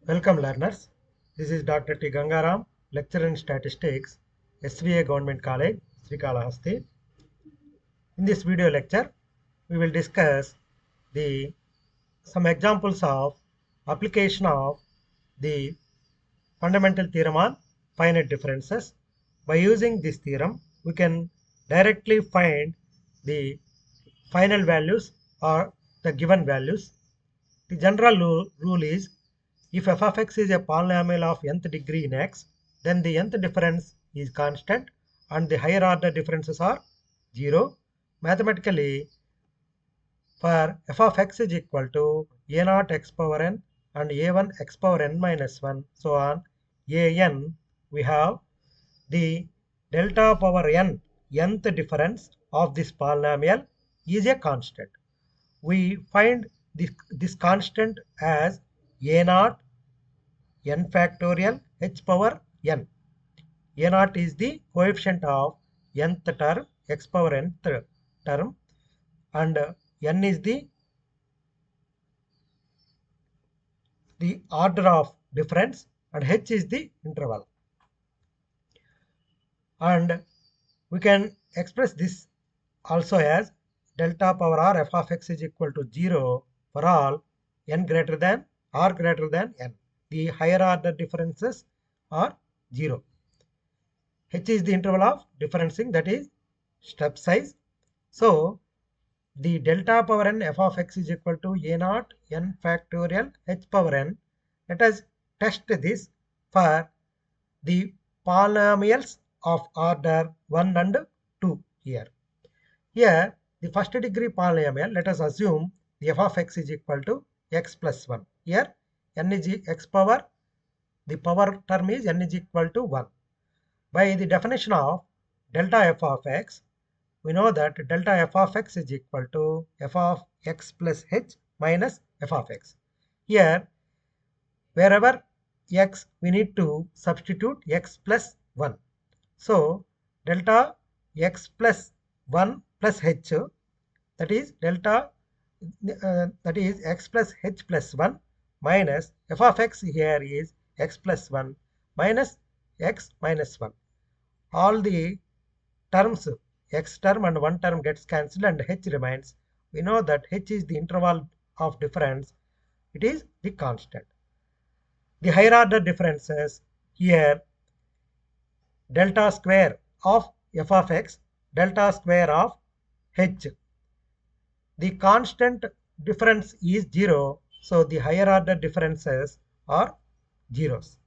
Welcome learners. This is Dr. T. Gangaram, lecturer in statistics, SVA Government College, Srikalahasti. In this video lecture, we will discuss the some examples of application of the fundamental theorem on finite differences. By using this theorem, we can directly find the final values or the given values. The general rule is if f of x is a polynomial of nth degree in x, then the nth difference is constant and the higher order differences are 0. Mathematically, for f of x is equal to a naught x power n and a1 x power n minus 1, so on, an, we have the delta power n nth difference of this polynomial is a constant. We find this constant as a naught n factorial h power n. A naught is the coefficient of nth term, x power nth term, and n is the order of difference, and h is the interval. And we can express this also as delta power r f of x is equal to 0 for all n greater than r greater than n. The higher order differences are 0. H is the interval of differencing, that is step size. So the delta power n f of x is equal to a naught n factorial h power n. Let us test this for the polynomials of order 1 and 2 here. Here, the first degree polynomial, let us assume the f of x is equal to x plus 1. Here, n is x power, the power term is n is equal to 1. By the definition of delta f of x, we know that delta f of x is equal to f of x plus h minus f of x. Here, wherever x, we need to substitute x plus 1. So, delta x plus 1 plus h, that is delta, that is x plus h plus 1 minus f of x here is x plus 1 minus x minus 1. All the terms, x term and 1 term gets cancelled and h remains. We know that h is the interval of difference. It is the constant. The higher order differences here, delta square of f of x, delta square of h. The constant difference is 0, so the higher order differences are zeros.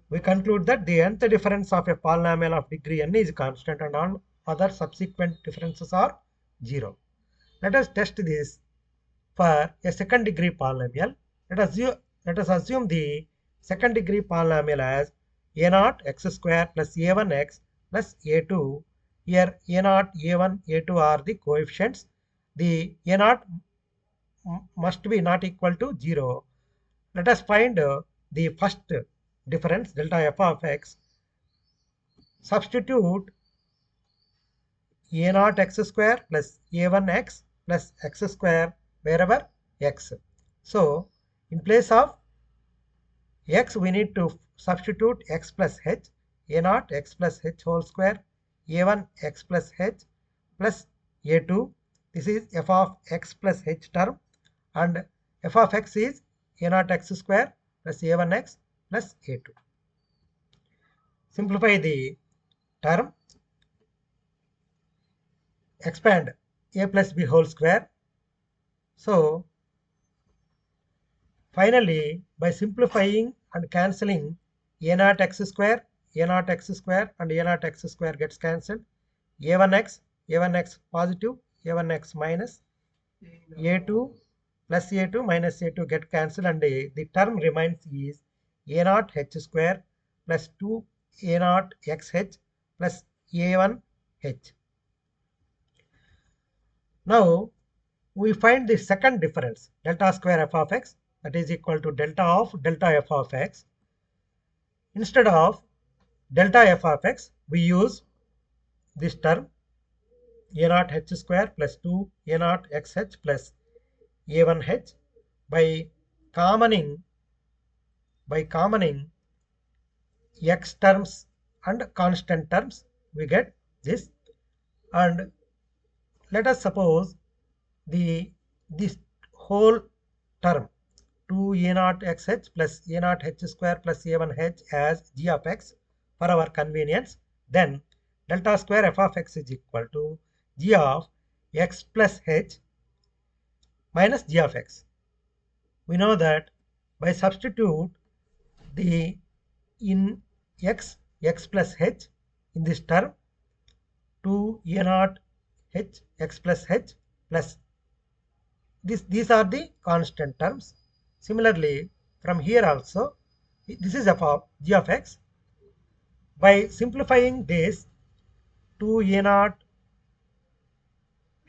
We conclude that the nth difference of a polynomial of degree n is constant and all other subsequent differences are 0. Let us test this for a second degree polynomial. Let us assume the second degree polynomial as a naught x square plus a1 x plus a2. Here a naught, a1, a2 are the coefficients. The a naught must be not equal to 0. Let us find the first difference, delta f of x. Substitute a naught x square plus a1 x plus x square wherever x. So, in place of x, we need to substitute x plus h, a naught x plus h whole square, a1 x plus h plus a2. This is f of x plus h term, and f of x is a naught x square plus a1 x plus a2. Simplify the term, expand a plus b whole square. So, finally, by simplifying and cancelling a naught x square, a naught x square and a naught x square gets cancelled. a1x positive, a1x minus, a2 plus a2 minus a2 get cancelled, and the term remains is a naught h square plus 2 a naught xh plus a1 h. Now, we find the second difference, delta square f of x, that is equal to delta of delta f of x. Instead of delta f of x, we use this term a naught h square plus 2 a naught xh plus a1h. By commoning by commoning x terms and constant terms, we get this. And let us suppose this whole term 2a0xh plus a0h square plus a1h as g of x for our convenience. Then delta square f of x is equal to g of x plus h minus g of x. We know that by substitute the in x plus h in this term 2a0 h x plus h plus these are the constant terms. Similarly, from here also, this is f of g of x. By simplifying this, 2a0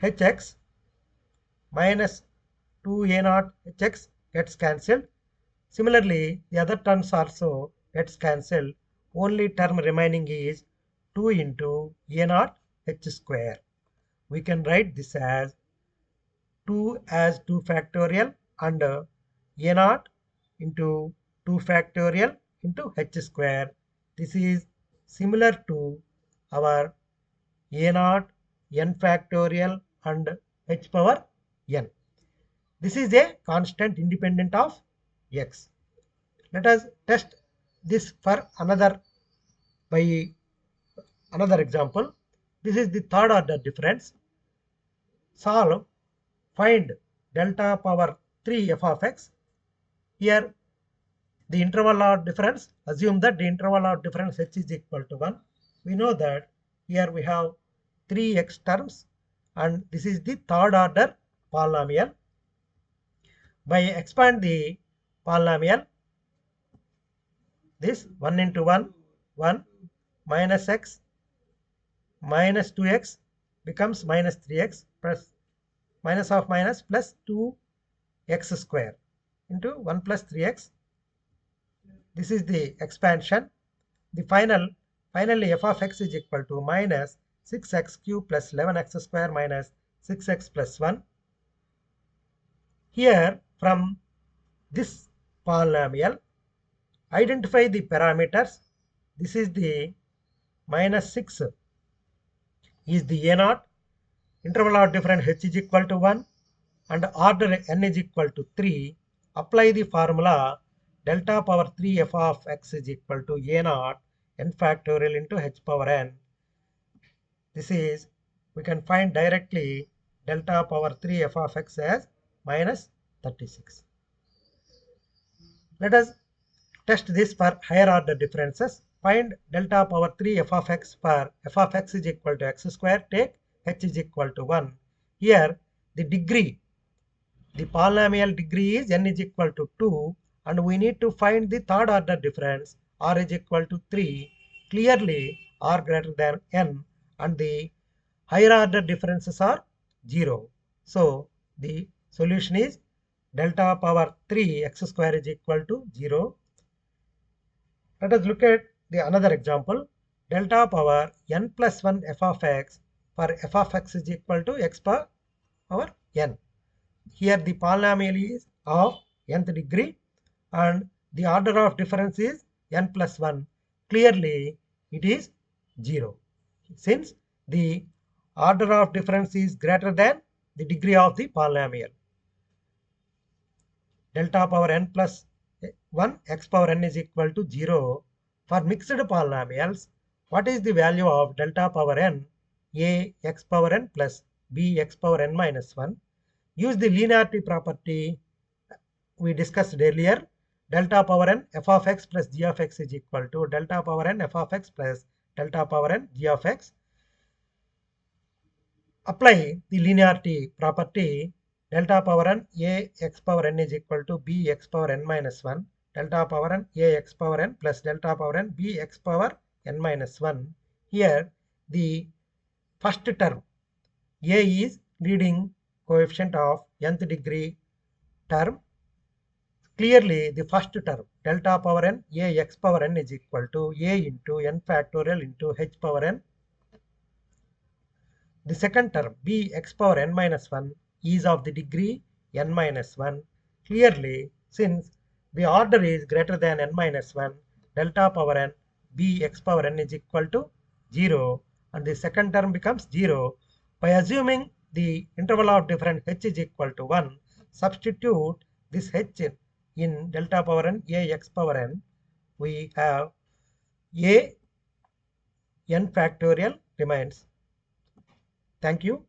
hx minus 2a0 hx gets cancelled. Similarly, the other terms also gets cancelled. Only term remaining is 2 into a0 h square. We can write this as 2 as 2 factorial and a0 into 2 factorial into h square. This is similar to our a0 n factorial and h power n. This is a constant independent of x. Let us test this for another by another example. This is the third order difference. Solve, find delta power 3 f of x. Here the interval of difference, assume that the interval of difference h is equal to 1. We know that here we have 3x terms and this is the third order polynomial. By expand the polynomial, this 1 into 1, 1 minus x minus 2x becomes minus 3x plus minus of minus plus 2x square into 1 plus 3x. This is the expansion. The finally f of x is equal to minus 6x cube plus 11x square minus 6x plus 1. Here from this polynomial, identify the parameters. This is the minus 6 is the a0, interval of difference h is equal to 1 and order n is equal to 3. Apply the formula delta power 3 f of x is equal to a0 n factorial into h power n. This is, we can find directly delta power 3 f of x as minus 36. Let us test this for higher order differences. Find delta power 3 f of x for f of x is equal to x square. Take h is equal to 1. Here the degree, the polynomial degree is n is equal to 2 and we need to find the third order difference r is equal to 3. Clearly r greater than n and the higher order differences are 0. So the solution is delta power 3 x square is equal to 0. Let us look at the another example. Delta power n plus 1 f of x for f of x is equal to x power n. Here the polynomial is of nth degree and the order of difference is n plus 1. Clearly it is 0 since the order of difference is greater than the degree of the polynomial. Delta power n plus 1 x power n is equal to 0. For mixed polynomials, what is the value of delta power n? A x power n plus b x power n minus 1. Use the linearity property we discussed earlier. Delta power n f of x plus g of x is equal to delta power n f of x plus delta power n g of x. Apply the linearity property. Delta power n a x power n is equal to b x power n minus 1. Delta power n a x power n plus delta power n b x power n minus 1. Here the first term a is leading coefficient of nth degree term. Clearly the first term delta power n a x power n is equal to a into n factorial into h power n. The second term b x power n minus 1 is of the degree n minus 1. Clearly, since the order is greater than n minus 1, delta power n b x power n is equal to 0, and the second term becomes 0. By assuming the interval of difference h is equal to 1, substitute this h in delta power n a x power n. We have a n factorial remains. Thank you.